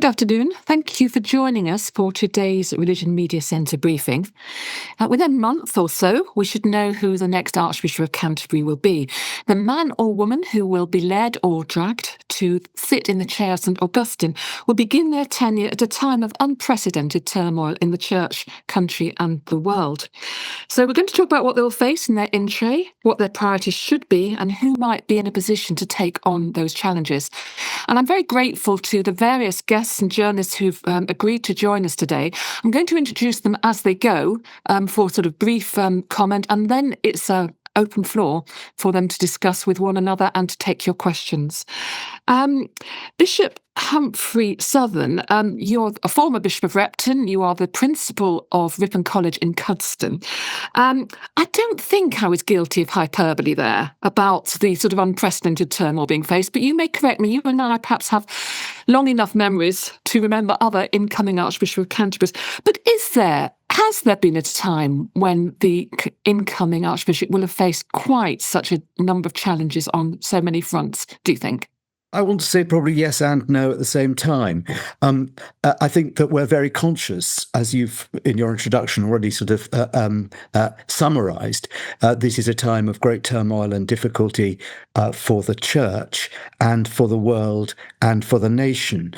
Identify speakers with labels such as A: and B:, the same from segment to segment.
A: afternoon. Thank you for joining us for today's Religion Media Centre briefing. Within a month or so, we should know who the next Archbishop of Canterbury will be. The man or woman who will be led or dragged to sit in the chair of St Augustine will begin their tenure at a time of unprecedented turmoil in the church, country and the world. So we're going to talk about what they'll face in their in-tray, what their priorities should be, and who might be in a position to take on those challenges. And I'm very grateful to the various guests and journalists who've agreed to join us today. I'm going to introduce them as they go for sort of brief comment, and then it's a open floor for them to discuss with one another and to take your questions. Bishop Humphrey Southern, you're a former Bishop of Repton. You are the principal of Ripon College in Cuddesdon. I don't think I was guilty of hyperbole there about the sort of unprecedented turmoil being faced, but you may correct me. You and I perhaps have long enough memories to remember other incoming Archbishop of Canterbury. But has there been a time when the incoming Archbishop will have faced quite such a number of challenges on so many fronts, do you think?
B: I want to say probably yes and no at the same time. I think that we're very conscious, as you've in your introduction already sort of summarised, this is a time of great turmoil and difficulty for the church and for the world and for the nation.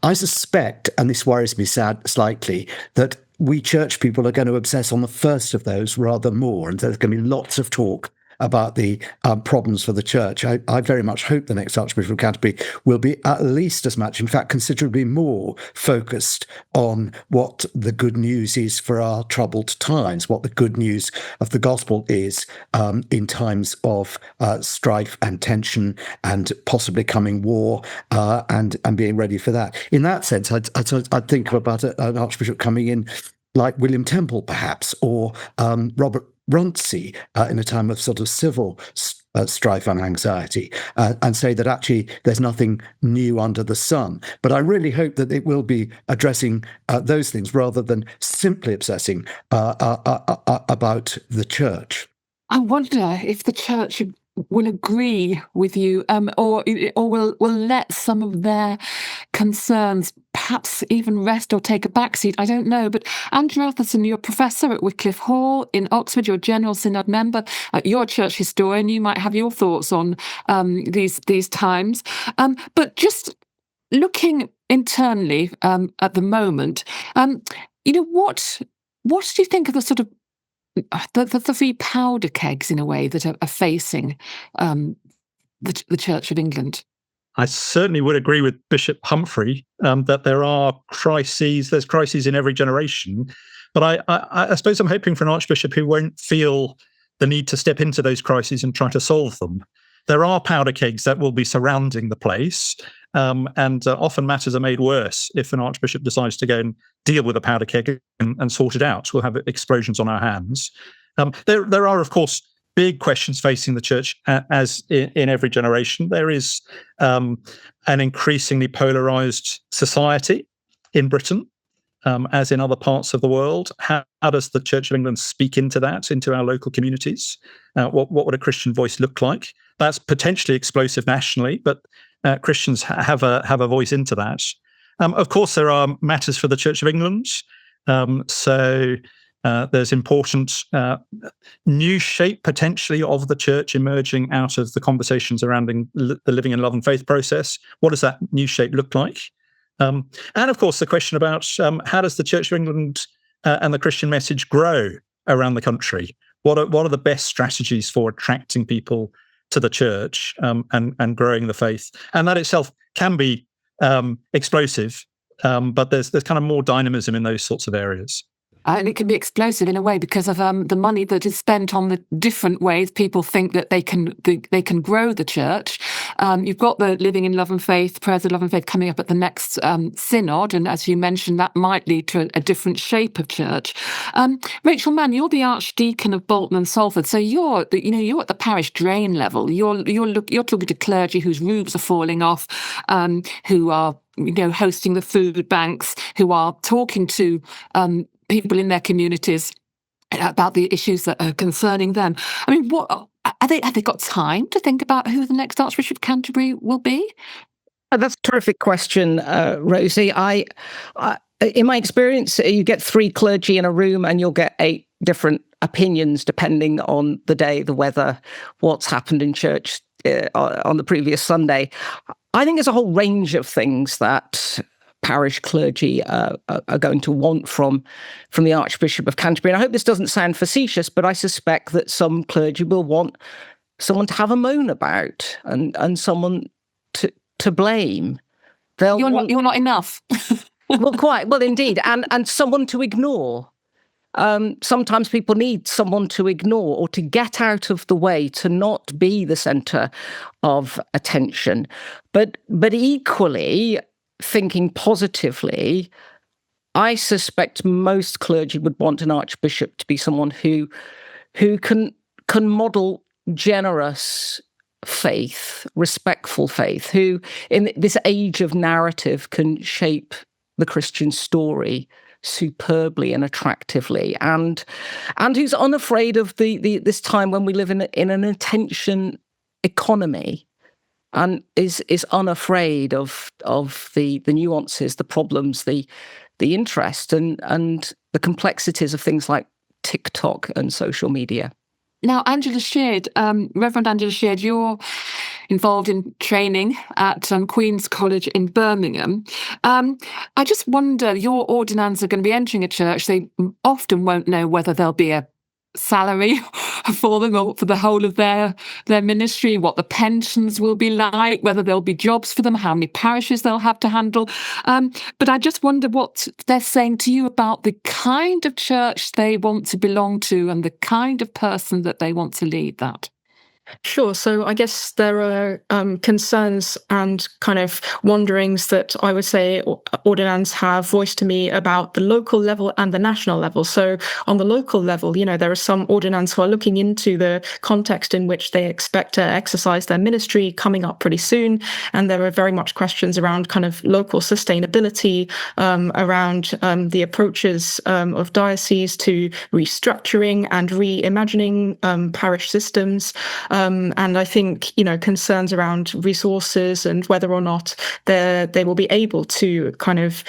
B: I suspect, and this worries me slightly, that we church people are going to obsess on the first of those rather more, and there's going to be lots of talk about the problems for the church. I very much hope the next Archbishop of Canterbury will be at least as much, in fact, considerably more focused on what the good news is for our troubled times, what the good news of the gospel is in times of strife and tension and possibly coming war, and being ready for that. In that sense, I'd think about an Archbishop coming in like William Temple, perhaps, or Robert Runcie in a time of sort of civil strife and anxiety, and say that actually there's nothing new under the sun. But I really hope that it will be addressing those things rather than simply obsessing about the church.
A: I wonder if the church will agree with you, or will let some of their concerns perhaps even rest or take a backseat. I don't know. But Andrew Atherton, you're professor at Wycliffe Hall in Oxford, you're General Synod member, you're a church historian. You might have your thoughts on these times. But just looking internally at the moment, what do you think of the sort of the three powder kegs, in a way, that are facing the Church of England?
C: I certainly would agree with Bishop Humphrey that there are crises. There's crises in every generation. But I suppose I'm hoping for an Archbishop who won't feel the need to step into those crises and try to solve them. There are powder kegs that will be surrounding the place, and often matters are made worse if an Archbishop decides to go and deal with a powder keg and sort it out. We'll have explosions on our hands. There are, of course, big questions facing the church, as in every generation. There is an increasingly polarised society in Britain, as in other parts of the world. How does the Church of England speak into that, into our local communities? What would a Christian voice look like? That's potentially explosive nationally, but Christians have a voice into that. Of course, there are matters for the Church of England. So there's important new shape potentially of the church emerging out of the conversations surrounding the Living in Love and Faith process. What does that new shape look like? And of course, the question about how does the Church of England and the Christian message grow around the country? What are the best strategies for attracting people to the church and growing the faith? And that itself can be explosive, but there's kind of more dynamism in those sorts of areas.
A: And it can be explosive in a way because of the money that is spent on the different ways people think that they can grow the church. You've got the Living in Love and Faith, Prayers of Love and Faith coming up at the next synod, and as you mentioned, that might lead to a different shape of church. Rachel Mann, you're the Archdeacon of Bolton and Salford, so you're at the parish drain level. You're talking to clergy whose roofs are falling off, who are hosting the food banks, who are talking to people in their communities about the issues that are concerning them. I mean, have they got time to think about who the next Archbishop of Canterbury will be?
D: That's a terrific question, Rosie. In my experience, you get 3 clergy in a room and you'll get 8 different opinions depending on the day, the weather, what's happened in church on the previous Sunday. I think there's a whole range of things that parish clergy are going to want from the Archbishop of Canterbury. And I hope this doesn't sound facetious, but I suspect that some clergy will want someone to have a moan about and someone to blame.
A: You're not enough.
D: Well, indeed, and someone to ignore. Sometimes people need someone to ignore or to get out of the way, to not be the centre of attention. But equally, thinking positively, I suspect most clergy would want an archbishop to be someone who can model generous faith, respectful faith, who in this age of narrative can shape the Christian story superbly and attractively, and who's unafraid of this time when we live in an attention economy, and is unafraid of the nuances, the problems, the interest, and the complexities of things like TikTok and social media.
A: Now, Angela Sheard, Reverend Angela Sheard, you're involved in training at Queen's College in Birmingham. I just wonder, your ordinands are going to be entering a church. They often won't know whether there'll be a salary for them or for the whole of their ministry, what the pensions will be like, whether there'll be jobs for them, how many parishes they'll have to handle. But I just wonder what they're saying to you about the kind of church they want to belong to and the kind of person that they want to lead that.
E: Sure. So I guess there are concerns and kind of wonderings that I would say ordinands have voiced to me about the local level and the national level. So on the local level, there are some ordinands who are looking into the context in which they expect to exercise their ministry coming up pretty soon. And there are very much questions around kind of local sustainability, around the approaches of dioceses to restructuring and reimagining parish systems. And I think, concerns around resources and whether or not they will be able to kind of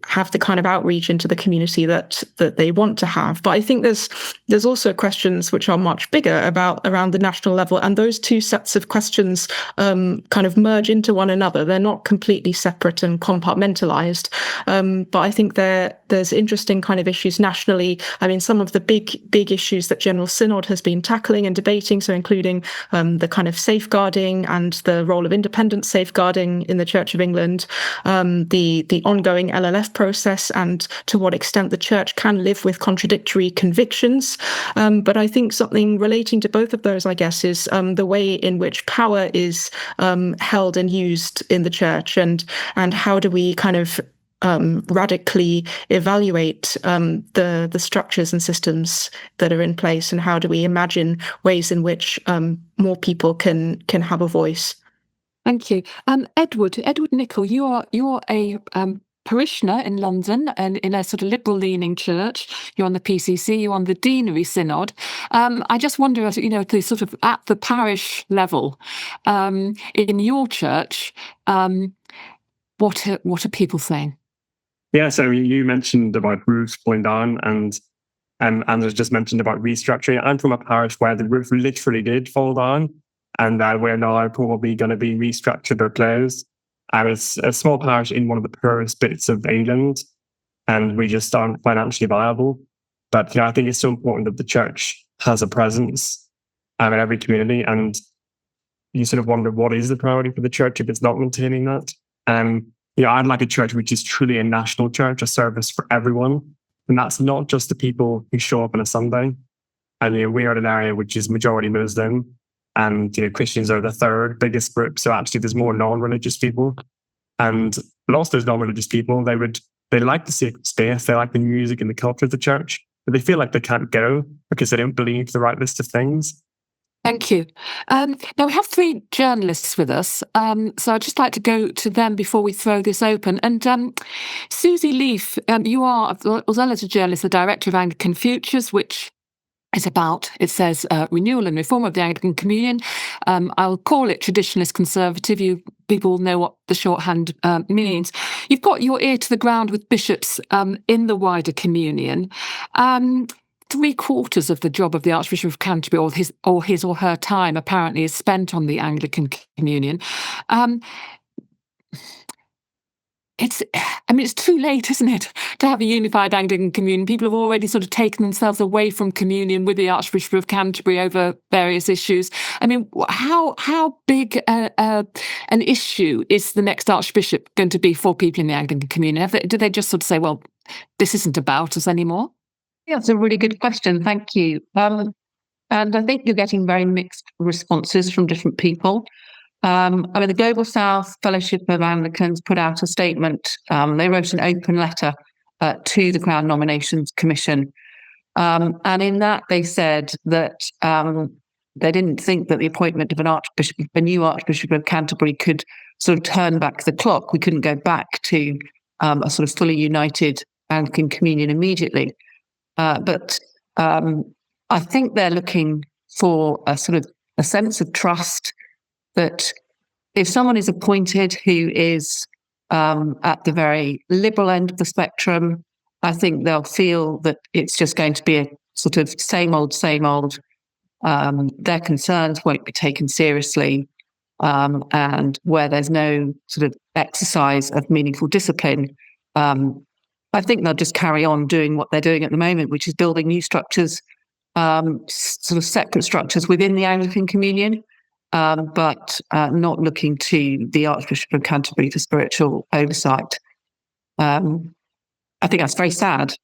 E: have the kind of outreach into the community that they want to have. But I think there's also questions which are much bigger around the national level, and those two sets of questions kind of merge into one another. They're not completely separate and compartmentalized. But I think there's interesting kind of issues nationally. I mean, some of the big issues that General Synod has been tackling and debating, so including the kind of safeguarding and the role of independent safeguarding in the Church of England, the ongoing LLF process, and to what extent the Church can live with contradictory convictions. But I think something relating to both of those, I guess, is the way in which power is held and used in the Church, and how do we kind of radically evaluate the structures and systems that are in place, and how do we imagine ways in which more people can have a voice.
A: Thank you. Edward Nicol, you're a parishioner in London and in a sort of liberal-leaning church. You're on the PCC, you're on the Deanery Synod. I just wonder, the sort of at the parish level in your church, what are people saying?
F: Yeah, so you mentioned about roofs pulling down, and Andrew's just mentioned about restructuring. I'm from a parish where the roof literally did fall down, and we're now probably going to be restructured or closed. I was a small parish in one of the poorest bits of England, and we just aren't financially viable. But I think it's so important that the church has a presence in every community, and you sort of wonder, what is the priority for the church if it's not maintaining that? I'd like a church which is truly a national church, a service for everyone. And that's not just the people who show up on a Sunday. And we are in an area which is majority Muslim, and Christians are the third biggest group. So actually there's more non-religious people. And lots of those non-religious people, they like the sacred space, they like the music and the culture of the church, but they feel like they can't go because they don't believe the right list of things.
A: Thank you. Now, we have 3 journalists with us, so I'd just like to go to them before we throw this open. And Susie Leaf, you are, as well as a journalist, the director of Anglican Futures, which is about, it says, renewal and reform of the Anglican Communion. I'll call it traditionalist conservative. People know what the shorthand means. You've got your ear to the ground with bishops in the wider communion. 3/4 of the job of the Archbishop of Canterbury, or his or her time, apparently, is spent on the Anglican Communion. It's too late, isn't it, to have a unified Anglican Communion? People have already sort of taken themselves away from communion with the Archbishop of Canterbury over various issues. I mean, how big an issue is the next Archbishop going to be for people in the Anglican Communion? Do they just sort of say, well, this isn't about us anymore?
G: Yeah, that's a really good question. Thank you. And I think you're getting very mixed responses from different people. The Global South Fellowship of Anglicans put out a statement. They wrote an open letter to the Crown Nominations Commission. And in that, they said that they didn't think that the appointment of a new Archbishop of Canterbury could sort of turn back the clock. We couldn't go back to a sort of fully united Anglican Communion immediately. But I think they're looking for a sort of a sense of trust that if someone is appointed who is at the very liberal end of the spectrum, I think they'll feel that it's just going to be a sort of same old. Their concerns won't be taken seriously, and where there's no sort of exercise of meaningful discipline, I think they'll just carry on doing what they're doing at the moment, which is building new structures, sort of separate structures within the Anglican Communion, but not looking to the Archbishop of Canterbury for spiritual oversight. I think that's very sad,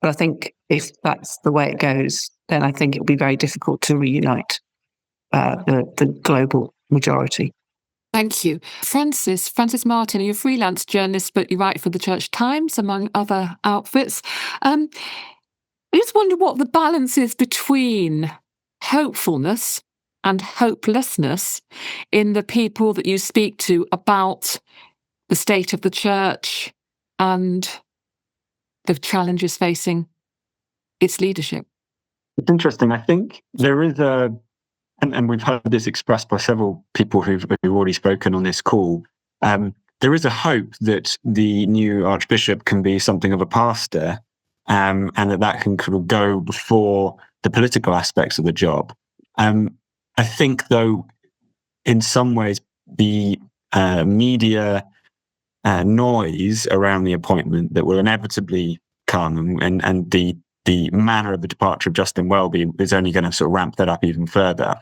G: but I think if that's the way it goes, then I think it'll be very difficult to reunite the global majority.
A: Thank you. Francis Martin, you're a freelance journalist, but you write for the Church Times, among other outfits. I just wonder what the balance is between hopefulness and hopelessness in the people that you speak to about the state of the Church and the challenges facing its leadership.
H: It's interesting. I think there is and we've heard this expressed by several people who've already spoken on this call. There is a hope that the new Archbishop can be something of a pastor, and that can kind of go before the political aspects of the job. I think, though, in some ways, the media noise around the appointment that will inevitably come, and the manner of the departure of Justin Welby is only going to sort of ramp that up even further.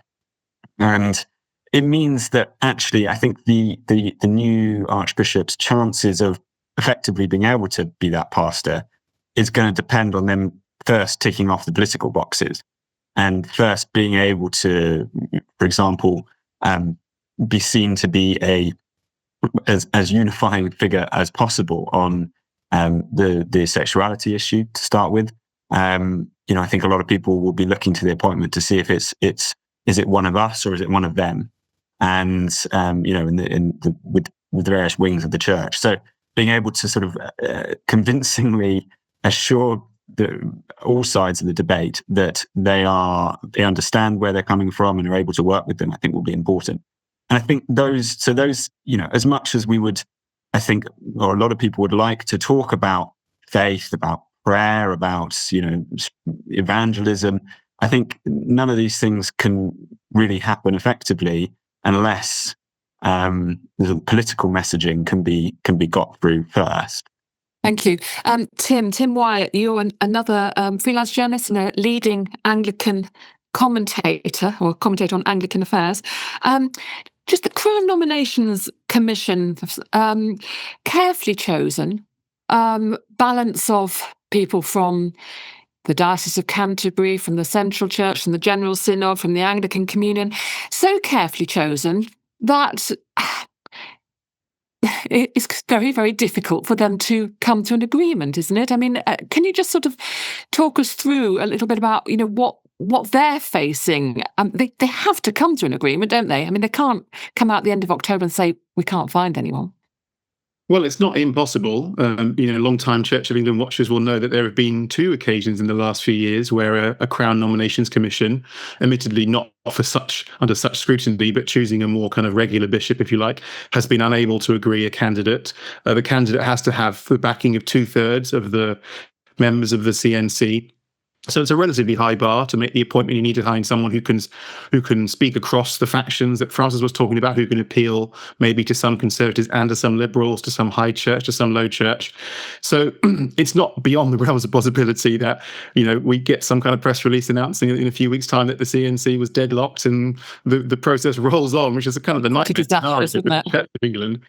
H: And it means that actually, I think the new Archbishop's chances of effectively being able to be that pastor is going to depend on them first ticking off the political boxes, and first being able to, for example, be seen to be as unifying figure as possible on the sexuality issue to start with. I think a lot of people will be looking to the appointment to see if is it one of us or is it one of them? And with the various wings of the church. So being able to sort of convincingly assure all sides of the debate that they understand where they're coming from and are able to work with them, I think will be important. And I think those, as much as we would, I think, or a lot of people would like to talk about faith, about prayer, about, evangelism, I think none of these things can really happen effectively unless the political messaging can be got through first.
A: Thank you. Tim Wyatt, you're another freelance journalist and a leading Anglican commentator on Anglican affairs. Just the Crown Nominations Commission, carefully chosen, balance of people from the Diocese of Canterbury, from the Central Church, from the General Synod, from the Anglican Communion, so carefully chosen that it's very, very difficult for them to come to an agreement, isn't it? I mean, can you just sort of talk us through a little bit about, what they're facing? They have to come to an agreement, don't they? I mean, they can't come out at the end of October and say, we can't find anyone.
I: Well, it's not impossible. Long-time Church of England watchers will know that there have been 2 occasions in the last few years where a Crown Nominations Commission, admittedly not under such scrutiny, but choosing a more kind of regular bishop, if you like, has been unable to agree a candidate. The candidate has to have the backing of 2/3 of the members of the CNC. So it's a relatively high bar to make the appointment. You need to find someone who can speak across the factions that Francis was talking about, who can appeal maybe to some conservatives and to some liberals, to some high church, to some low church. So it's not beyond the realms of possibility that, we get some kind of press release announcing in a few weeks' time that the CNC was deadlocked and the process rolls on, which is a kind of the nightmare scenario for the Church of England.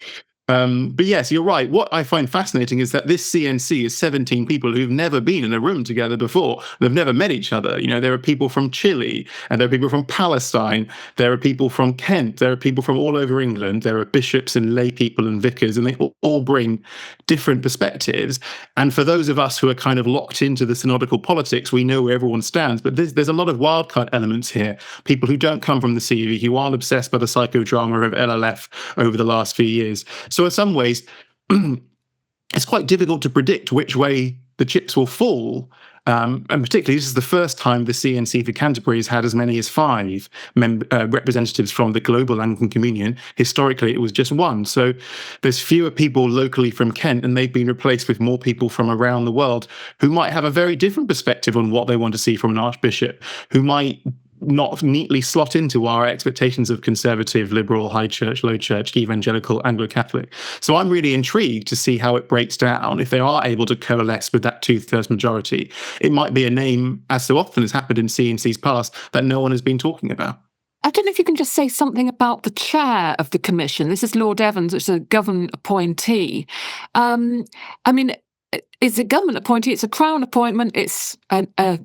I: But yes, you're right. What I find fascinating is that this CNC is 17 people who've never been in a room together before. They've never met each other. There are people from Chile, and there are people from Palestine. There are people from Kent. There are people from all over England. There are bishops and lay people and vicars, and they all bring different perspectives. And for those of us who are kind of locked into the synodical politics, we know where everyone stands. But there's a lot of wildcard elements here. People who don't come from the CV, who aren't obsessed by the psychodrama of LLF over the last few years. So in some ways, it's quite difficult to predict which way the chips will fall. And particularly, this is the first time the CNC for Canterbury has had as many as 5 representatives from the global Anglican Communion. Historically, it was just 1. So there's fewer people locally from Kent, and they've been replaced with more people from around the world who might have a very different perspective on what they want to see from an archbishop, who might not neatly slot into our expectations of conservative, liberal, high church, low church, evangelical, Anglo-Catholic. So I'm really intrigued to see how it breaks down. If they are able to coalesce with that 2/3 majority, it might be a name, as so often has happened in CNC's past, that no one has been talking about.
A: I don't know if you can just say something about the chair of the commission. This is Lord Evans, which is a government appointee. It's a government appointee, it's a Crown appointment, it's a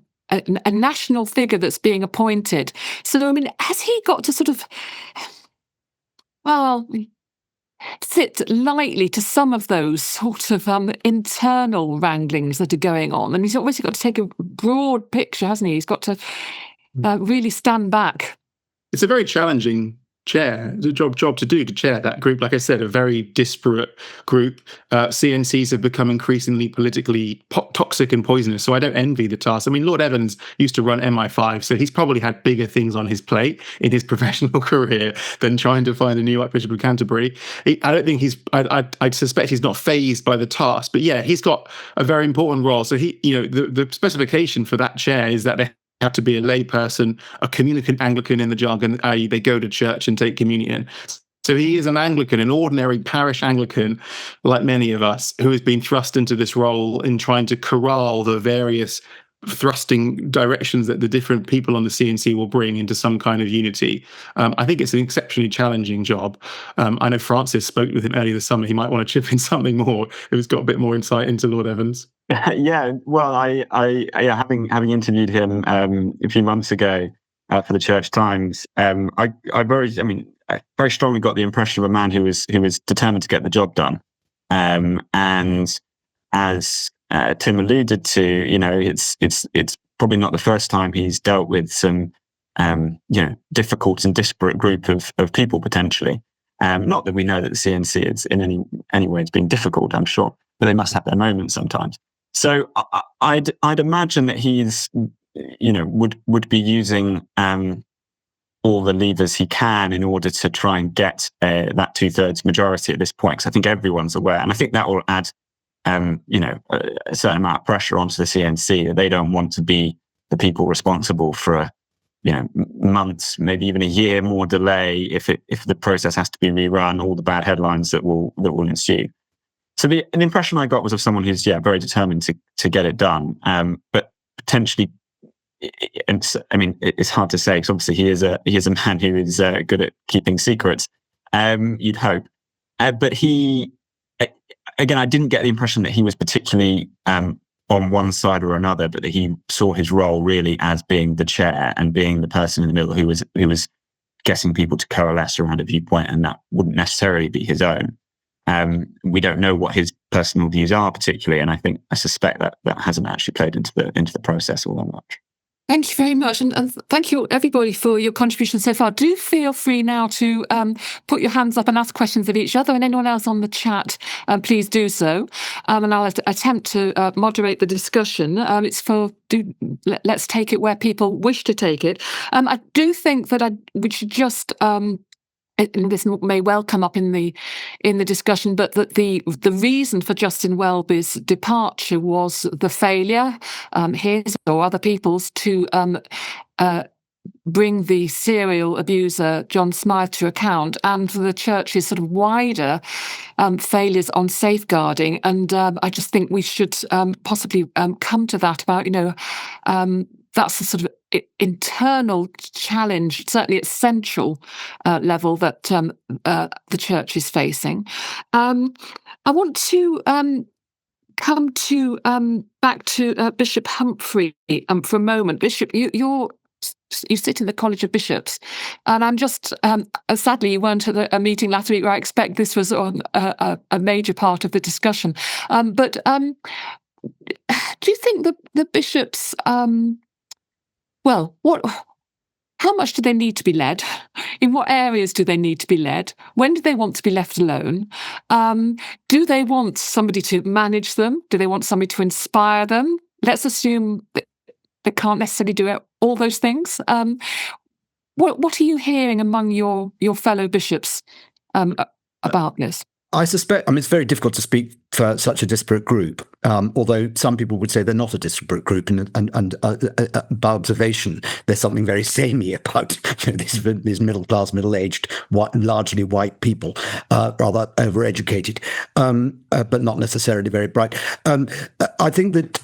A: national figure that's being appointed. So, has he got to sort of, sit lightly to some of those sort of internal wranglings that are going on? And he's obviously got to take a broad picture, hasn't he? He's got to really stand back.
I: It's a very challenging job to do, to chair that group. Like I said, a very disparate group. CNCs have become increasingly politically toxic and poisonous, so I don't envy the task. Lord Evans used to run MI5, so he's probably had bigger things on his plate in his professional career than trying to find a new Archbishop of Canterbury. I suspect he's not fazed by the task, but yeah, he's got a very important role. So the specification for that chair is that they have to be a lay person, a communicant Anglican in the jargon, i.e. they go to church and take communion. So he is an Anglican, an ordinary parish Anglican, like many of us, who has been thrust into this role in trying to corral the various thrusting directions that the different people on the CNC will bring into some kind of unity. I think it's an exceptionally challenging job. I know Francis spoke with him earlier this summer. He might want to chip in something more if he's got a bit more insight into Lord Evans.
H: Yeah, well, having interviewed him a few months ago for the Church Times, I very strongly got the impression of a man who was determined to get the job done. And as Tim alluded to, it's probably not the first time he's dealt with some difficult and disparate group of people potentially. Not that we know that the CNC is in any way it's been difficult, I'm sure, but they must have their moments sometimes. So I'd imagine that he's would be using all the levers he can in order to try and get that 2/3 majority at this point, because I think everyone's aware, and I think that will add a certain amount of pressure onto the CNC, that they don't want to be the people responsible for months, maybe even a year more delay if the process has to be rerun, all the bad headlines that will ensue. So an impression I got was of someone who's very determined to get it done, but potentially, it's hard to say because obviously he is a man who is good at keeping secrets. You'd hope, but he. Again, I didn't get the impression that he was particularly on one side or another, but that he saw his role really as being the chair and being the person in the middle who was getting people to coalesce around a viewpoint, and that wouldn't necessarily be his own. We don't know what his personal views are particularly, and I suspect that hasn't actually played into the process all that much.
A: Thank you very much, and thank you everybody for your contribution so far. Do feel free now to put your hands up and ask questions of each other, and anyone else on the chat, please do so. And I'll attempt to moderate the discussion. Let's take it where people wish to take it. I do think that we should just. And this may well come up in the discussion, but that the reason for Justin Welby's departure was the failure, his or other people's, to bring the serial abuser John Smythe to account, and for the church's sort of wider failures on safeguarding. And I just think we should possibly come to that about, that's the sort of internal challenge, certainly at central level, that the church is facing. I want to come to back to Bishop Humphrey for a moment. Bishop, you sit in the College of Bishops, and I'm just sadly you weren't at a meeting last week where I expect this was on a major part of the discussion. But do you think the bishops? How much do they need to be led? In what areas do they need to be led? When do they want to be left alone? Do they want somebody to manage them? Do they want somebody to inspire them? Let's assume that they can't necessarily do all those things. What are you hearing among your fellow bishops about this?
B: I suspect, it's very difficult to speak for such a disparate group, although some people would say they're not a disparate group, and by observation, there's something very samey about these middle-class, middle-aged, largely white people, rather overeducated, but not necessarily very bright. I think that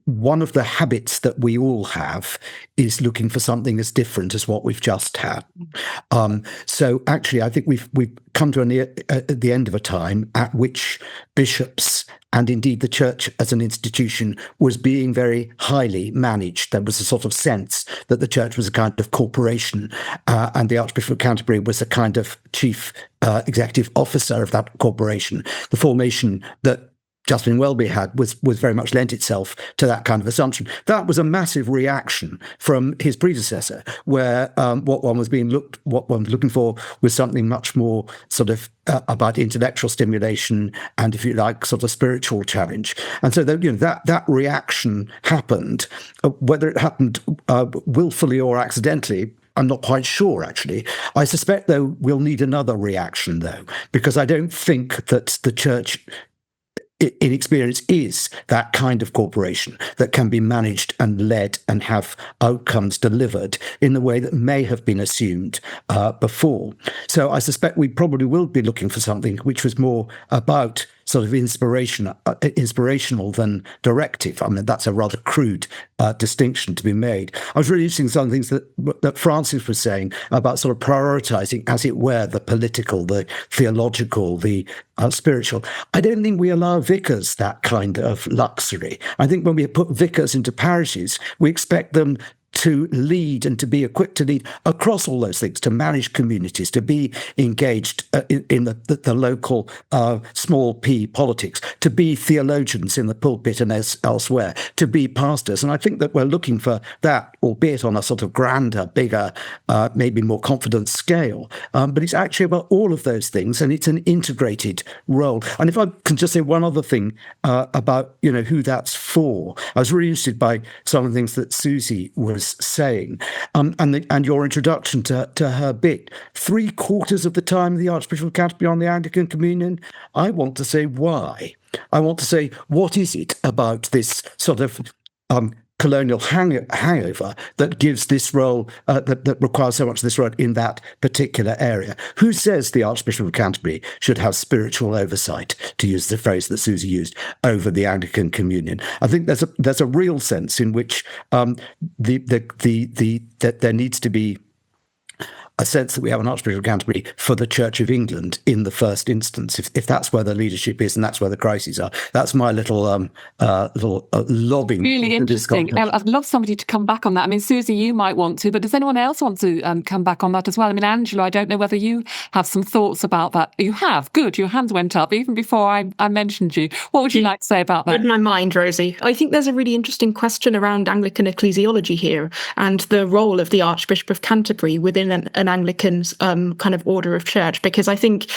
B: one of the habits that we all have is looking for something as different as what we've just had. So actually, I think we've come to the end of a time at which bishops, and indeed the church as an institution, was being very highly managed. There was a sort of sense that the church was a kind of corporation, and the Archbishop of Canterbury was a kind of chief executive officer of that corporation. The formation that Justin Welby had was very much lent itself to that kind of assumption. That was a massive reaction from his predecessor, where what one was looking for was something much more sort of about intellectual stimulation and, if you like, sort of spiritual challenge. And so that reaction happened. Whether it happened willfully or accidentally, I'm not quite sure, actually. I suspect, though, we'll need another reaction, though, because I don't think that the church in experience is that kind of corporation that can be managed and led and have outcomes delivered in the way that may have been assumed before. So I suspect we probably will be looking for something which was more about sort of inspirational than directive. That's a rather crude distinction to be made. I was really interested in some things that Francis was saying about sort of prioritizing, as it were, the political, the theological, the spiritual. I don't think we allow vicars that kind of luxury. I think when we put vicars into parishes, we expect them to lead and to be equipped to lead across all those things, to manage communities, to be engaged in the local small p politics, to be theologians in the pulpit and elsewhere, to be pastors. And I think that we're looking for that, albeit on a sort of grander, bigger, maybe more confident scale. But it's actually about all of those things, and it's an integrated role. And if I can just say one other thing about who that's for, I was really interested by some of the things that Susie was saying, and your introduction to her bit. 3/4 of the time the Archbishop of Canterbury on the Anglican Communion. I want to say why. I want to say, what is it about this sort of colonial hangover that gives this role, that requires so much of this role in that particular area? Who says the Archbishop of Canterbury should have spiritual oversight, to use the phrase that Susie used, over the Anglican Communion? I think there's a real sense in which that there needs to be a sense that we have an Archbishop of Canterbury for the Church of England in the first instance, if that's where the leadership is and that's where the crises are. That's my little lobbing.
A: Really interesting. I'd love somebody to come back on that. I mean, Susie, you might want to, but does anyone else want to come back on that as well? I mean, Angela, I don't know whether you have some thoughts about that. You have. Good. Your hand went up even before I mentioned you. What would you like to say about that?
E: Read my mind, Rosie. I think there's a really interesting question around Anglican ecclesiology here and the role of the Archbishop of Canterbury within an Anglican kind of order of church, because I think,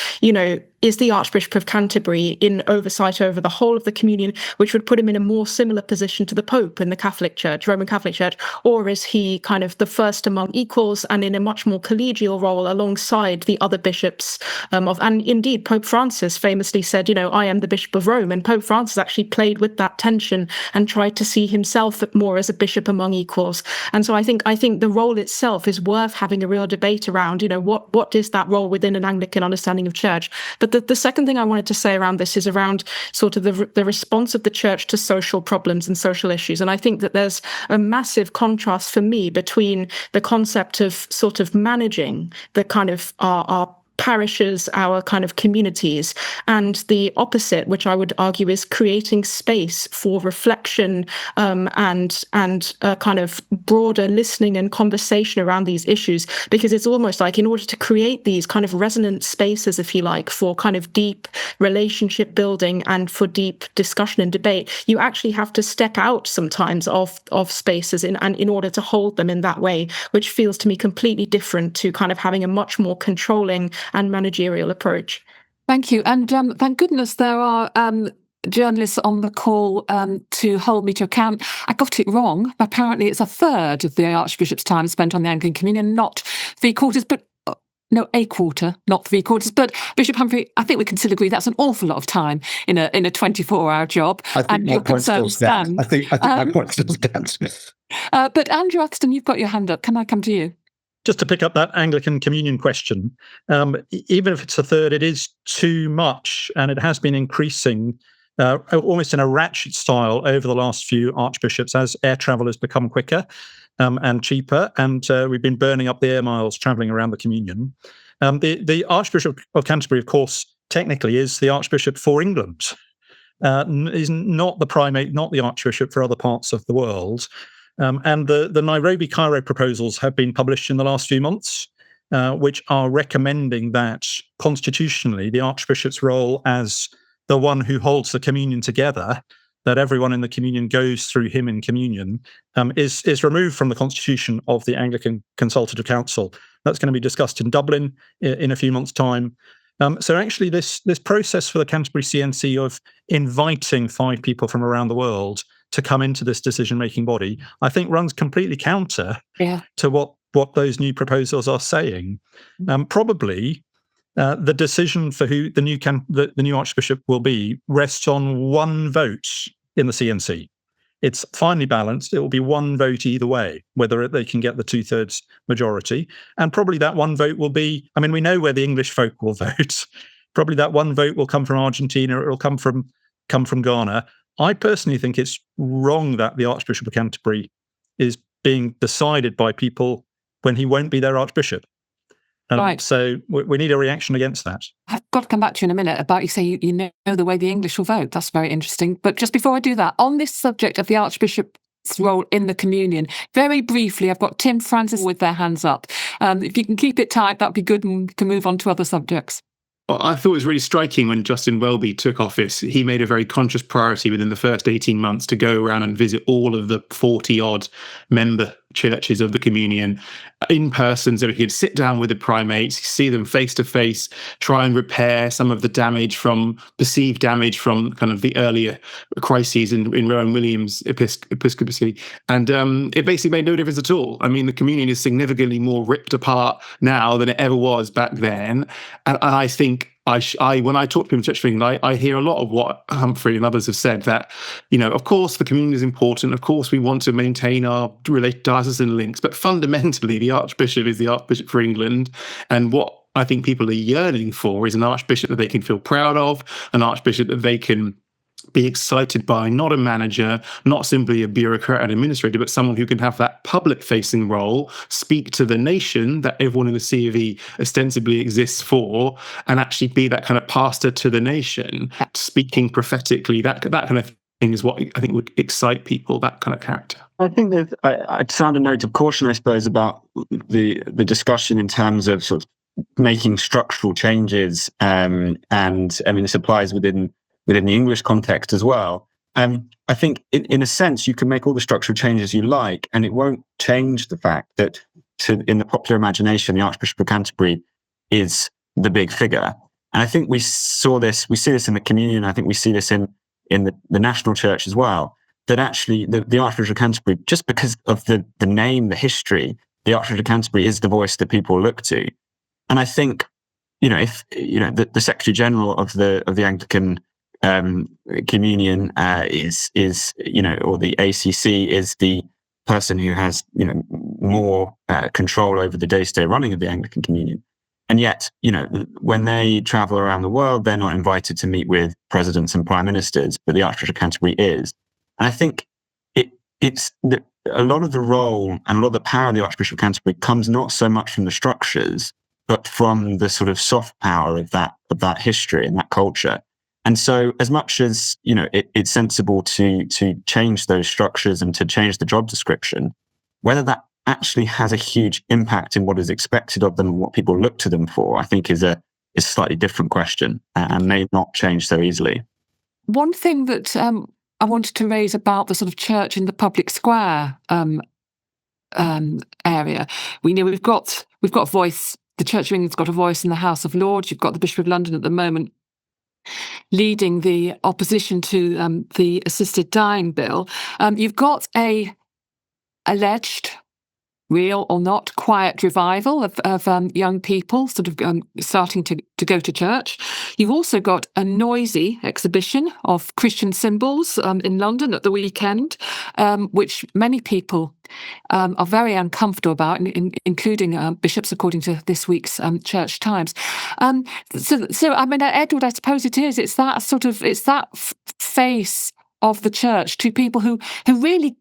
E: is the Archbishop of Canterbury in oversight over the whole of the communion, which would put him in a more similar position to the Pope in the Catholic Church, Roman Catholic Church, or is he kind of the first among equals and in a much more collegial role alongside the other bishops and indeed Pope Francis famously said, I am the Bishop of Rome, and Pope Francis actually played with that tension and tried to see himself more as a bishop among equals. And so I think the role itself is worth having a real debate around, what is that role within an Anglican understanding of church. But the second thing I wanted to say around this is around sort of the response of the church to social problems and social issues. And I think that there's a massive contrast for me between the concept of sort of managing the kind of our parishes, our kind of communities, and the opposite, which I would argue is creating space for reflection and kind of broader listening and conversation around these issues. Because it's almost like in order to create these kind of resonant spaces, if you like, for kind of deep relationship building and for deep discussion and debate, you actually have to step out sometimes of spaces in order to hold them in that way, which feels to me completely different to kind of having a much more controlling and managerial approach.
A: Thank you. And thank goodness there are journalists on the call to hold me to account. I got it wrong. Apparently it's a third of the Archbishop's time spent on the Anglican Communion, not 3/4, but no, a quarter, not 3/4. But Bishop Humphrey, I think we can still agree that's an awful lot of time in a 24-hour job.
B: I think my point still stands. I think my point still stands.
A: But Andrew Atherton, you've got your hand up. Can I come to you?
C: Just to pick up that Anglican Communion question, even if it's a third, it is too much, and it has been increasing almost in a ratchet style over the last few archbishops as air travel has become quicker and cheaper, and we've been burning up the air miles travelling around the communion. The Archbishop of Canterbury, of course, technically is the Archbishop for England, is not the primate, not the Archbishop for other parts of the world. And the Nairobi-Cairo proposals have been published in the last few months, which are recommending that constitutionally the Archbishop's role as the one who holds the communion together, that everyone in the communion goes through him in communion, is removed from the constitution of the Anglican Consultative Council. That's going to be discussed in Dublin in a few months' time. So actually this process for the Canterbury CNC of inviting 5 people from around the world to come into this decision-making body, I think runs completely counter to what those new proposals are saying. Probably the decision for who the new Archbishop will be rests on one vote in the CNC. It's finely balanced. It will be one vote either way, whether they can get the 2/3 majority. And probably that one vote will be, I mean, we know where the English folk will vote. Probably that one vote will come from Argentina. It will come from Ghana. I personally think it's wrong that the Archbishop of Canterbury is being decided by people when he won't be their Archbishop.
A: Right.
C: So we need a reaction against that.
A: I've got to come back to you in a minute about you say you know the way the English will vote. That's very interesting. But just before I do that, on this subject of the Archbishop's role in the communion, very briefly, I've got Tim Francis with their hands up. If you can keep it tight, that'd be good, and we can move on to other subjects.
I: Well, I thought it was really striking when Justin Welby took office. He made a very conscious priority within the first 18 months to go around and visit all of the 40-odd member churches of the communion in person, so he could sit down with the primates, see them face to face, try and repair some of the perceived damage from kind of the earlier crises in Rowan Williams' episcopacy. And it basically made no difference at all. I mean, the communion is significantly more ripped apart now than it ever was back then. And I think when I talk to people in Church of England, I hear a lot of what Humphrey and others have said, that, of course, the communion is important. Of course, we want to maintain our diocesan links. But fundamentally, the Archbishop is the Archbishop for England. And what I think people are yearning for is an Archbishop that they can feel proud of, an Archbishop that they can be excited by not a manager, not simply a bureaucrat and administrator, but someone who can have that public-facing role, speak to the nation that everyone in the C of E ostensibly exists for, and actually be that kind of pastor to the nation, speaking prophetically. That kind of thing is what I think would excite people, that kind of character.
H: I think I'd sound a note of caution, I suppose, about the discussion in terms of sort of making structural changes, and I mean this applies within the English context as well. I think in a sense you can make all the structural changes you like, and it won't change the fact that in the popular imagination, the Archbishop of Canterbury is the big figure. And I think we see this in the Communion. I think we see this in the national church as well. That actually the Archbishop of Canterbury, just because of the name, the history, the Archbishop of Canterbury is the voice that people look to. And I think, if the Secretary General of the Anglican Communion is or the ACC is the person who has more control over the day-to-day running of the Anglican Communion, and yet when they travel around the world, they're not invited to meet with presidents and prime ministers, but the Archbishop of Canterbury is. And I think it's a lot of the role and a lot of the power of the Archbishop of Canterbury comes not so much from the structures, but from the sort of soft power of that history and that culture. And so, as much as it's sensible to change those structures and to change the job description, whether that actually has a huge impact in what is expected of them and what people look to them for, I think is a slightly different question and may not change so easily.
A: One thing that I wanted to raise about the sort of church in the public square area, we've got a voice. The Church of England's got a voice in the House of Lords. You've got the Bishop of London at the moment leading the opposition to the assisted dying bill. You've got a alleged, real or not, quiet revival of young people sort of starting to go to church. You've also got a noisy exhibition of Christian symbols in London at the weekend, which many people are very uncomfortable about, including bishops, according to this week's Church Times. So I mean, Edward, I suppose it is. It's that face of the church to people who really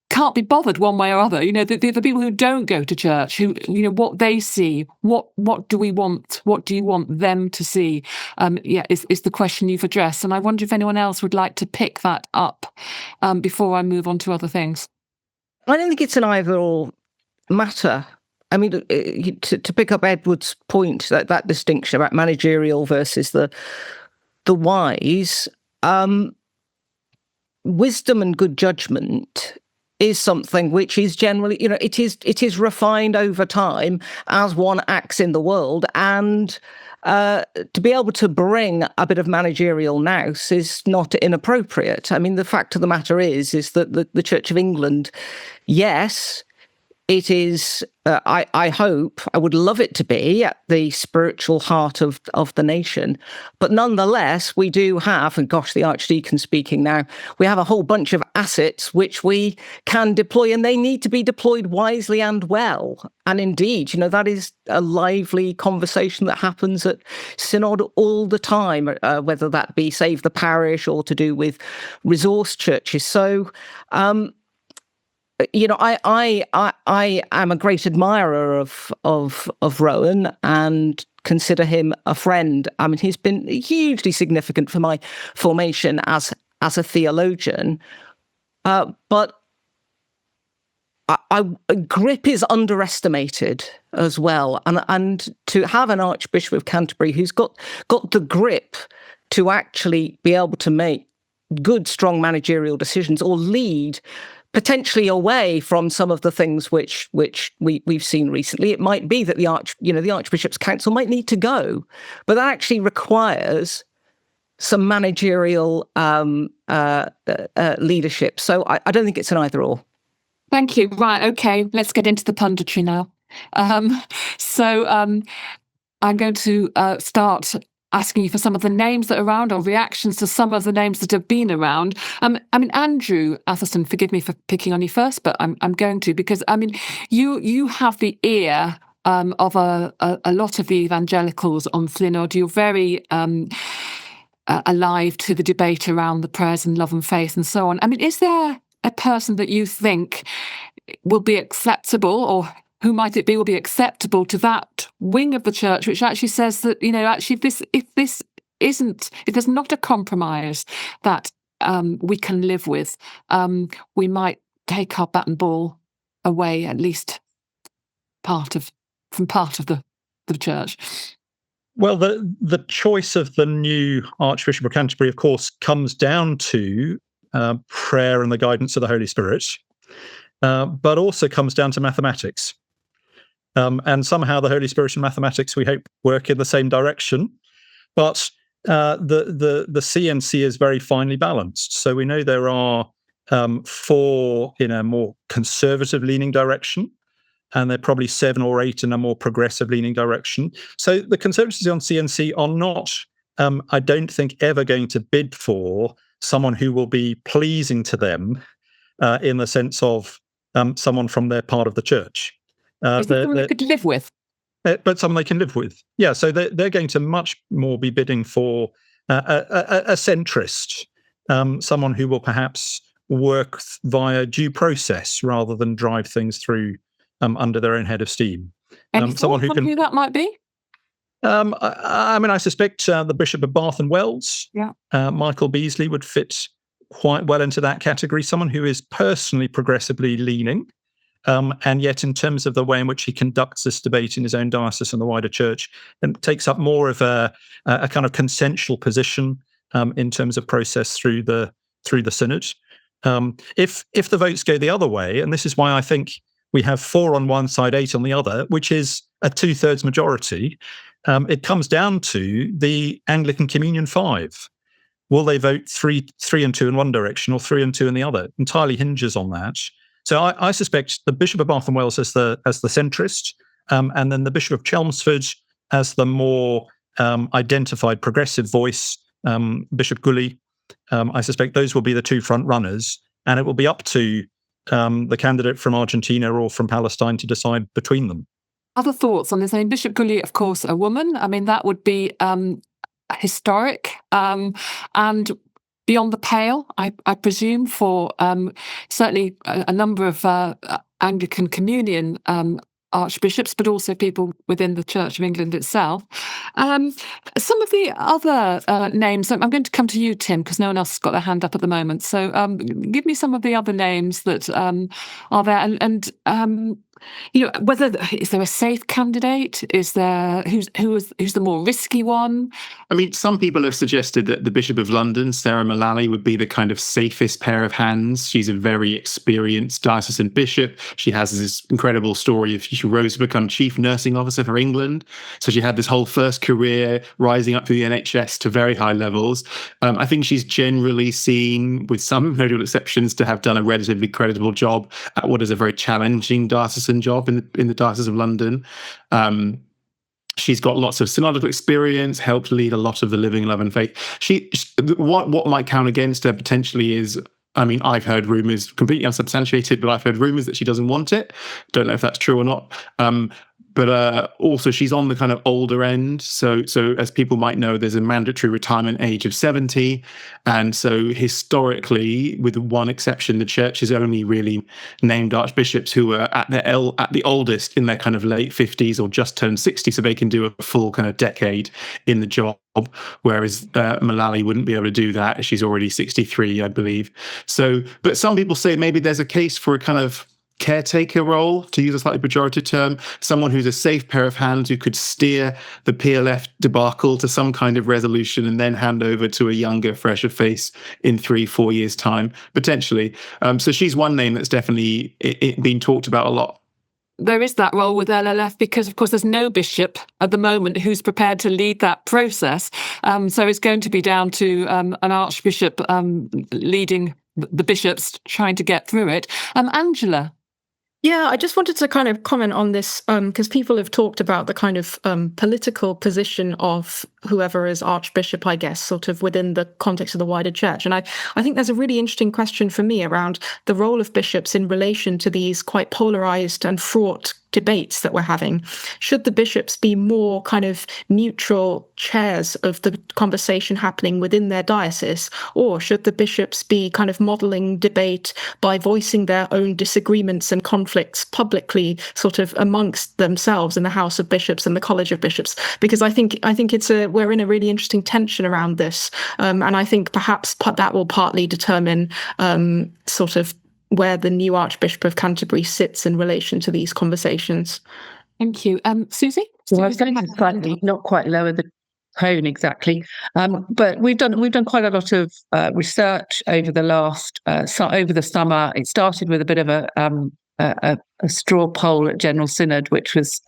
A: can't be bothered one way or other. The people who don't go to church, who what they see, what do we want? What do you want them to see? Is the question you've addressed, and I wonder if anyone else would like to pick that up before I move on to other things.
D: I don't think it's an either-or matter. I mean, to pick up Edward's point, that distinction about managerial versus the wise, wisdom and good judgment is something which is generally, it is refined over time as one acts in the world, and to be able to bring a bit of managerial nous is not inappropriate. I mean, the fact of the matter is that the Church of England, yes, it is, I hope, I would love it to be at the spiritual heart of the nation. But nonetheless, we do have, and gosh, the Archdeacon speaking now, we have a whole bunch of assets which we can deploy, and they need to be deployed wisely and well. And indeed, that is a lively conversation that happens at Synod all the time, whether that be Save the Parish or to do with resource churches. So, I am a great admirer of Rowan and consider him a friend. I mean, he's been hugely significant for my formation as a theologian. But grip is underestimated as well, and to have an Archbishop of Canterbury who's got the grip to actually be able to make good, strong managerial decisions or lead potentially away from some of the things which we've seen recently. It might be that the Archbishop's Council might need to go, but that actually requires some managerial leadership. So I don't think it's an either or.
A: Thank you. Right. Okay. Let's get into the punditry now. So I'm going to start asking you for some of the names that are around, or reactions to some of the names that have been around. I mean, Andrew Atherton, forgive me for picking on you first, but I'm going to, because I mean, you have the ear of a lot of the evangelicals on Synod. You're very alive to the debate around the prayers and love and faith and so on. I mean, is there a person that you think will be acceptable, or who might it be will be acceptable to that wing of the church which actually says that, actually if there's not a compromise that we can live with, we might take our bat and ball away, at least from part of the church?
C: Well, the choice of the new Archbishop of Canterbury, of course, comes down to prayer and the guidance of the Holy Spirit, but also comes down to mathematics. And somehow the Holy Spirit and mathematics, we hope, work in the same direction. But the CNC is very finely balanced. So we know there are 4 in a more conservative leaning direction, and there are probably 7 or 8 in a more progressive leaning direction. So the Conservatives on CNC are not, I don't think, ever going to bid for someone who will be pleasing to them in the sense of someone from their part of the church.
A: Someone they could live with.
C: But someone they can live with. Yeah, so they're going to much more be bidding for a centrist, someone who will perhaps work via due process rather than drive things through under their own head of steam.
A: Any
C: someone
A: thought on who that might be?
C: I suspect the Bishop of Bath and Wells, Michael Beasley, would fit quite well into that category. Someone who is personally progressively leaning, and yet in terms of the way in which he conducts this debate in his own diocese and the wider church, and takes up more of a kind of consensual position in terms of process through the synod. If the votes go the other way, and this is why I think we have 4 on one side, 8 on the other, which is a 2/3 majority, it comes down to the Anglican Communion 5. Will they vote 3 and 2 in one direction or 3 and 2 in the other? Entirely hinges on that. So I suspect the Bishop of Bath and Wells as the centrist, and then the Bishop of Chelmsford as the more identified progressive voice, Bishop Gully. I suspect those will be the 2 front runners, and it will be up to the candidate from Argentina or from Palestine to decide between them.
A: Other thoughts on this? I mean, Bishop Gully, of course, a woman. I mean, that would be historic and beyond the pale, I presume, for certainly a number of Anglican Communion archbishops, but also people within the Church of England itself. Some of the other names, I'm going to come to you, Tim, because no one else has got their hand up at the moment. So give me some of the other names that are there, and whether is there a safe candidate? Is there who's the more risky one?
I: I mean, some people have suggested that the Bishop of London, Sarah Mullally, would be the kind of safest pair of hands. She's a very experienced diocesan bishop. She has this incredible story of she rose to become chief nursing officer for England. So she had this whole first career rising up through the NHS to very high levels. I think she's generally seen, with some notable exceptions, to have done a relatively creditable job at what is a very challenging diocesan job in the Diocese of London. She's got lots of synodical experience, helped lead a lot of the Living Love and Faith. What might count against her potentially is, I mean, I've heard rumours, completely unsubstantiated, but I've heard rumours that she doesn't want it. Don't know if that's true or not. But also she's on the kind of older end. So as people might know, there's a mandatory retirement age of 70. And so historically, with one exception, the church has only really named archbishops who are at the oldest in their kind of late 50s or just turned 60, so they can do a full kind of decade in the job. Whereas Mullally wouldn't be able to do that. She's already 63, I believe. So, but some people say maybe there's a case for a kind of caretaker role, to use a slightly pejorative term, someone who's a safe pair of hands who could steer the PLF debacle to some kind of resolution and then hand over to a younger, fresher face in 3-4 years' time, potentially. So she's one name that's definitely been talked about a lot.
A: There is that role with LLF because, of course, there's no bishop at the moment who's prepared to lead that process. So it's going to be down to an archbishop leading the bishops trying to get through it. Angela.
E: Yeah, I just wanted to kind of comment on this because people have talked about the kind of political position of whoever is archbishop, I guess, sort of within the context of the wider church. And I think there's a really interesting question for me around the role of bishops in relation to these quite polarized and fraught debates that we're having, should the bishops be more kind of neutral chairs of the conversation happening within their diocese, or should the bishops be kind of modelling debate by voicing their own disagreements and conflicts publicly, sort of amongst themselves in the House of Bishops and the College of Bishops? Because I think we're in a really interesting tension around this, and I think perhaps that will partly determine sort of where the new Archbishop of Canterbury sits in relation to these conversations.
A: Thank you. Susie?
G: Well, I was going to slightly, not quite lower the tone exactly, but we've done quite a lot of research over over the summer. It started with a bit of a straw poll at General Synod, which was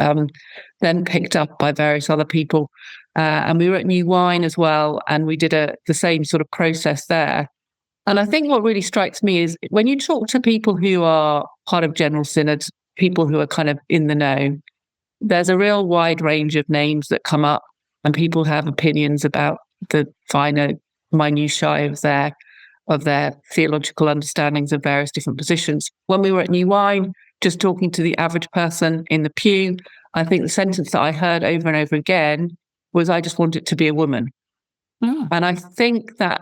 G: then picked up by various other people, and we were at New Wine as well, and we did the same sort of process there. And I think what really strikes me is when you talk to people who are part of General Synod, people who are kind of in the know, there's a real wide range of names that come up, and people have opinions about the finer minutiae of their theological understandings of various different positions. When we were at New Wine, just talking to the average person in the pew, I think the sentence that I heard over and over again was, "I just want it to be a woman."
A: Oh.
G: And I think that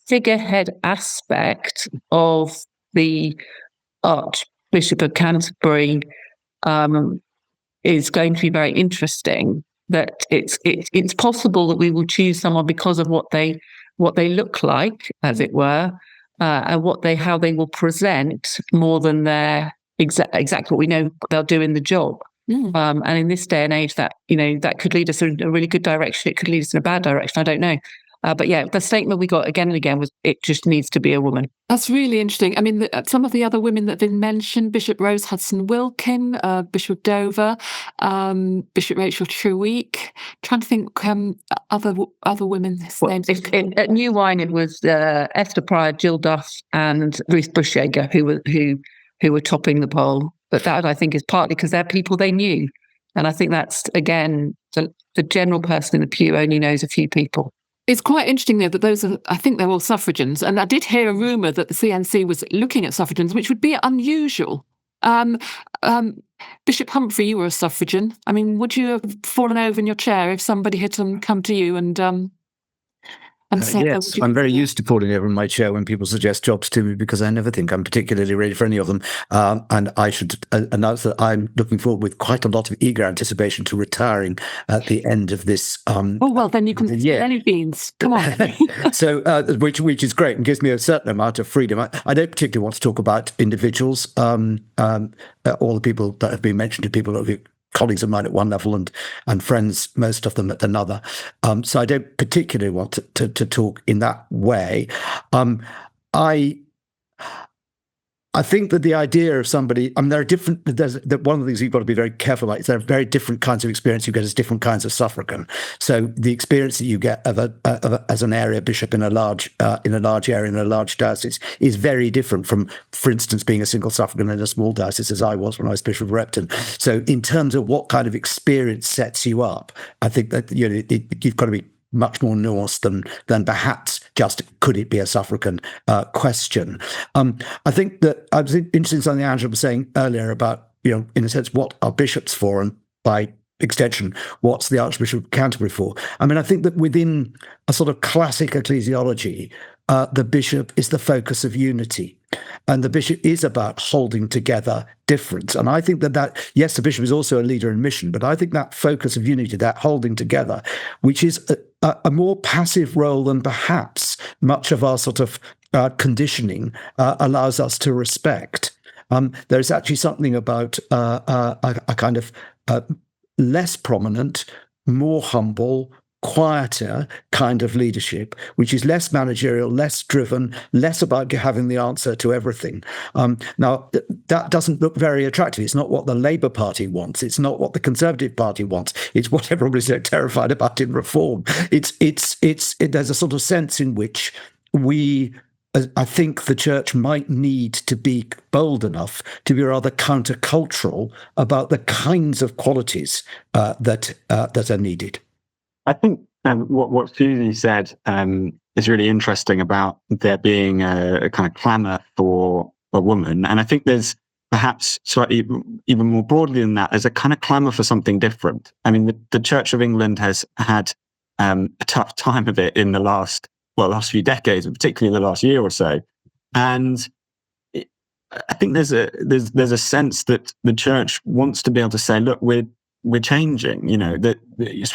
G: figurehead aspect of the Archbishop of Canterbury is going to be very interesting. That it's possible that we will choose someone because of what they look like, as it were, and how they will present more than their exactly what we know they'll do in the job. And in this day and age, that could lead us in a really good direction. It could lead us in a bad direction. I don't know. But yeah, the statement we got again and again was, "It just needs to be a woman."
A: That's really interesting. I mean, some of the other women that have been mentioned, Bishop Rose Hudson-Wilkin, Bishop Dover, Bishop Rachel Trueek. Trying to think other women's names.
G: At New Wine, it was Esther Pryor, Jill Duff, and Ruth Bushhager who were topping the poll. But that, I think, is partly because they're people they knew. And I think that's, again, the general person in the pew only knows a few people.
A: It's quite interesting, though, that I think they're all suffragans. And I did hear a rumour that the CNC was looking at suffragans, which would be unusual. Bishop Humphrey, you were a suffragan. I mean, would you have fallen over in your chair if somebody had come to you and say,
B: yes, I'm very used to falling over in my chair when people suggest jobs to me, because I never think I'm particularly ready for any of them. And I should announce that I'm looking forward with quite a lot of eager anticipation to retiring at the end of this.
A: Well, then you can spill any beans. Come on.
B: So, which is great and gives me a certain amount of freedom. I don't particularly want to talk about individuals. All the people that have been mentioned are people that have colleagues of mine at one level and friends, most of them at another. So I don't particularly want to talk in that way. I think that the idea of somebody, there are different, one of the things you've got to be very careful about is there are very different kinds of experience you get as different kinds of suffragan. So the experience that you get as an area bishop in a large area, in a large diocese, is very different from, for instance, being a single suffragan in a small diocese, as I was when I was Bishop of Repton. So in terms of what kind of experience sets you up, I think that you've got to be much more nuanced than perhaps just could it be a suffragan question. I think that I was interested in something Angela was saying earlier about, in a sense, what are bishops for, and by extension, what's the Archbishop of Canterbury for? I mean, I think that within a sort of classic ecclesiology, the bishop is the focus of unity. And the bishop is about holding together difference. And I think that yes, the bishop is also a leader in mission, but I think that focus of unity, that holding together, which is a more passive role than perhaps much of our sort of conditioning allows us to respect. There's actually something about a kind of less prominent, more humble, quieter kind of leadership, which is less managerial, less driven, less about having the answer to everything. Now, that doesn't look very attractive. It's not what the Labour Party wants. It's not what the Conservative Party wants. It's what everybody's so terrified about in reform. There's a sort of sense in which I think the church might need to be bold enough to be rather countercultural about the kinds of qualities that are needed.
H: I think what Susie said is really interesting about there being a kind of clamour for a woman. And I think there's perhaps slightly even more broadly than that, there's a kind of clamour for something different. I mean, the Church of England has had a tough time of it in the last few decades, and particularly in the last year or so. And I think there's a sense that the church wants to be able to say, look, we're changing, that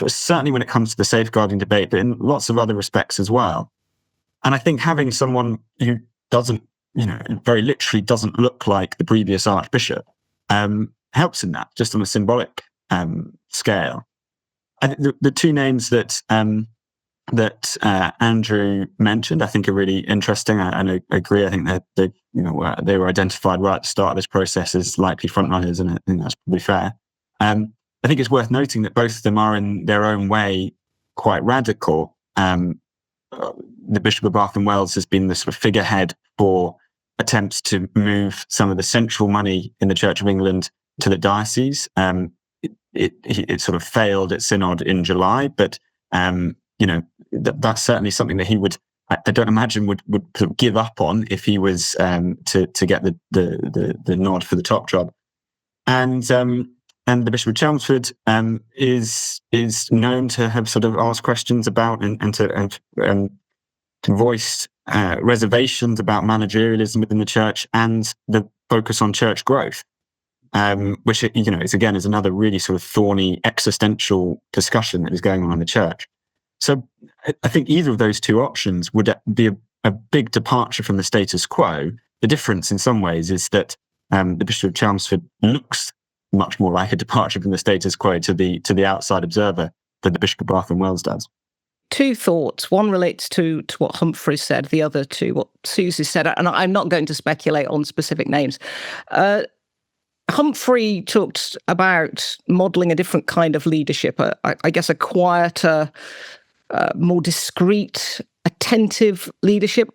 H: certainly when it comes to the safeguarding debate, but in lots of other respects as well. And I think having someone who doesn't, very literally doesn't look like the previous archbishop, helps in that, just on a symbolic scale. I think the two names that Andrew mentioned, I think, are really interesting. I agree. I think that they were identified right at the start of this process as likely frontrunners, and I think that's probably fair. I think it's worth noting that both of them are, in their own way, quite radical. The Bishop of Bath and Wells has been the sort of figurehead for attempts to move some of the central money in the Church of England to the diocese. It sort of failed at Synod in July, but that's certainly something that he would, I don't imagine, would sort of give up on if he was to get the nod for the top job. And the Bishop of Chelmsford is known to have sort of asked questions about and to voice reservations about managerialism within the church and the focus on church growth, which is another really sort of thorny existential discussion that is going on in the church. So I think either of those two options would be a big departure from the status quo. The difference in some ways is that the Bishop of Chelmsford looks much more like a departure from the status quo to the outside observer than the Bishop of Bath and Wells does.
D: Two thoughts. One relates to what Humphrey said, the other to what Susie said, and I'm not going to speculate on specific names. Humphrey talked about modelling a different kind of leadership, I guess a quieter, more discreet, attentive leadership.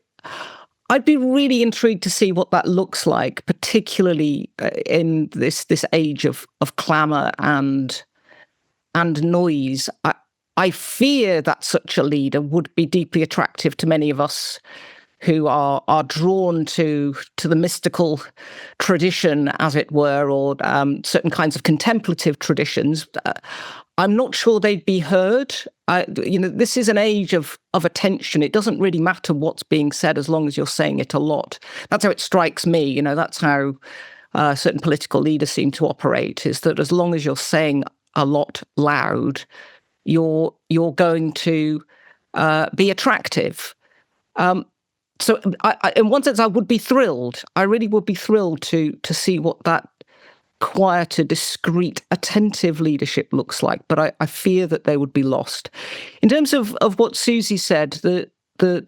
D: I'd be really intrigued to see what that looks like, particularly in this age of clamour and noise. I fear that such a leader would be deeply attractive to many of us who are drawn to the mystical tradition, as it were, or certain kinds of contemplative traditions. I'm not sure they'd be heard. This is an age of attention. It doesn't really matter what's being said as long as you're saying it a lot. That's how it strikes me. That's how certain political leaders seem to operate, is that as long as you're saying a lot loud, you're going to be attractive. So in one sense, I would be thrilled. I really would be thrilled to see what that quieter, discreet, attentive leadership looks like. But I fear that they would be lost. In terms of what Susie said, the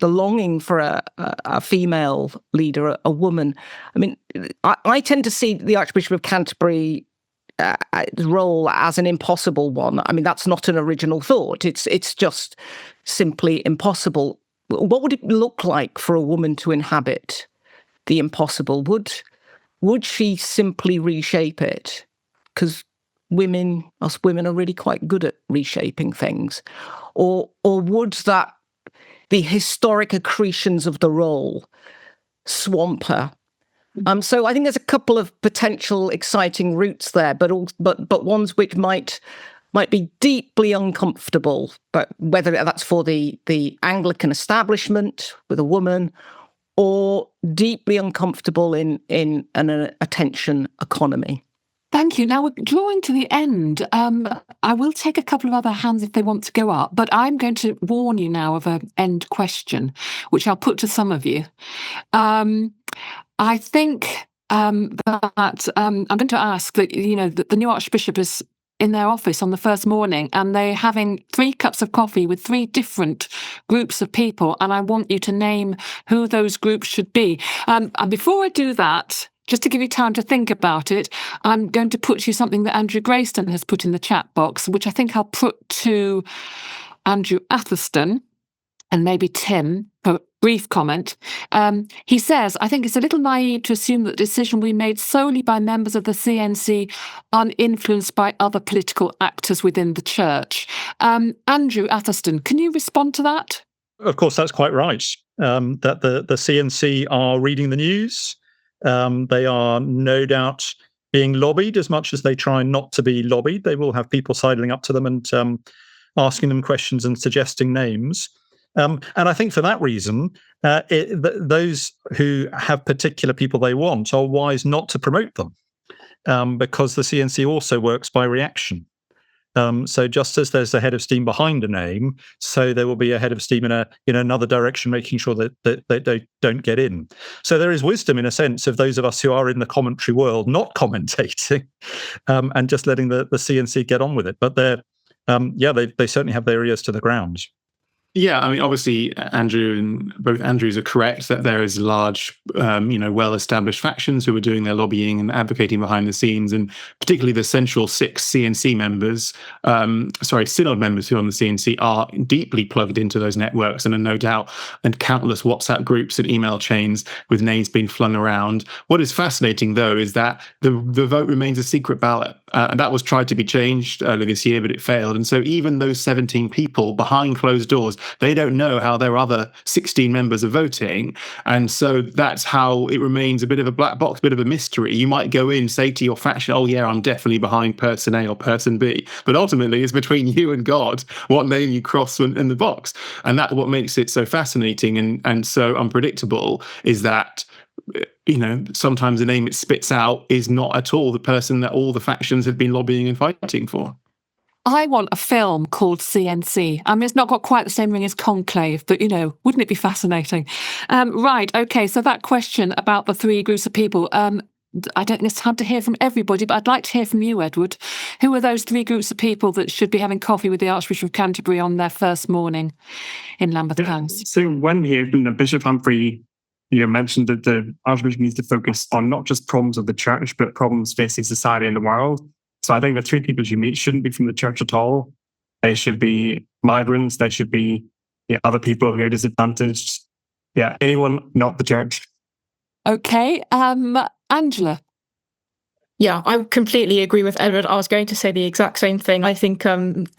D: longing for a female leader, a woman. I mean, I tend to see the Archbishop of Canterbury role as an impossible one. I mean, that's not an original thought. It's just simply impossible. What would it look like for a woman to inhabit the impossible? Would she simply reshape it? Because us women are really quite good at reshaping things. Or would that the historic accretions of the role swamp her? So I think there's a couple of potential exciting routes there, but ones which might be deeply uncomfortable, but whether that's for the Anglican establishment with a woman, or deeply uncomfortable in an attention economy.
A: Thank you. Now we're drawing to the end. I will take a couple of other hands if they want to go up, but I'm going to warn you now of an end question, which I'll put to some of you. I think that I'm going to ask that, the new Archbishop is in their office on the first morning and they're having 3 cups of coffee with 3 different groups of people. And I want you to name who those groups should be. And before I do that, just to give you time to think about it, I'm going to put you something that Andrew Grayston has put in the chat box, which I think I'll put to Andrew Atherston and maybe Tim for a brief comment. He says, I think it's a little naive to assume that the decision will be made solely by members of the CNC, uninfluenced by other political actors within the church. Andrew Atherston, can you respond to that?
C: Of course, that's quite right. That the CNC are reading the news. They are no doubt being lobbied as much as they try not to be lobbied. They will have people sidling up to them and asking them questions and suggesting names. And I think for that reason, those who have particular people they want are wise not to promote them, because the CNC also works by reaction. So just as there's a head of steam behind a name, so there will be a head of steam in another direction, making sure that they don't get in. So there is wisdom, in a sense, of those of us who are in the commentary world not commentating and just letting the CNC get on with it. But they certainly have their ears to the ground.
I: Yeah, I mean, obviously, Andrew and both Andrews are correct that there is large, well-established factions who are doing their lobbying and advocating behind the scenes, and particularly the central 6 CNC members, synod members who are on the CNC are deeply plugged into those networks and are no doubt in countless WhatsApp groups and email chains with names being flung around. What is fascinating, though, is that the vote remains a secret ballot. And that was tried to be changed earlier this year, but it failed. And so even those 17 people behind closed doors, they don't know how their other 16 members are voting. And so that's how it remains a bit of a black box, a bit of a mystery. You might go in, say to your faction, oh yeah, I'm definitely behind person A or person B. But ultimately it's between you and God what name you cross in the box. And that's what makes it so fascinating and so unpredictable, is that sometimes the name it spits out is not at all the person that all the factions have been lobbying and fighting for.
A: I want a film called CNC. I mean, it's not got quite the same ring as Conclave, but, wouldn't it be fascinating? Right, okay, so that question about the 3 groups of people, I don't think it's time to hear from everybody, but I'd like to hear from you, Edward. Who are those 3 groups of people that should be having coffee with the Archbishop of Canterbury on their first morning in Lambeth Palace?
F: So when Bishop Humphrey mentioned that the Archbishop needs to focus on not just problems of the church, but problems facing society and the world. So I think the 3 people you meet shouldn't be from the church at all. They should be migrants. They should be other people who are disadvantaged. Yeah, anyone not the church.
A: Okay, Angela.
E: Yeah, I completely agree with Edward. I was going to say the exact same thing. I think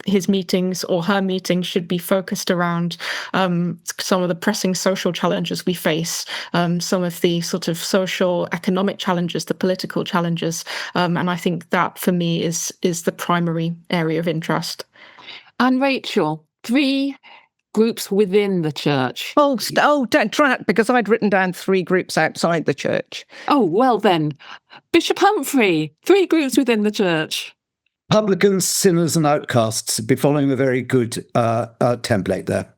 E: his meetings or her meetings should be focused around some of the pressing social challenges we face, some of the sort of social, economic challenges, the political challenges. And I think that, for me, is the primary area of interest.
A: And Rachel, 3 groups within the church.
D: Don't try it, because I'd written down 3 groups outside the church.
A: Oh, well then. Bishop Humphrey, 3 groups within the church.
B: Publicans, sinners and outcasts. Be following a very good template there.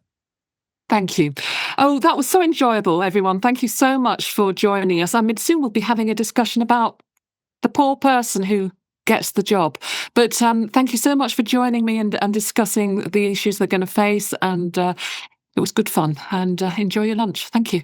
A: Thank you. Oh, that was so enjoyable, everyone. Thank you so much for joining us. I mean, soon we'll be having a discussion about the poor person who gets the job. But thank you so much for joining me and discussing the issues they're going to face. And it was good fun. And enjoy your lunch. Thank you.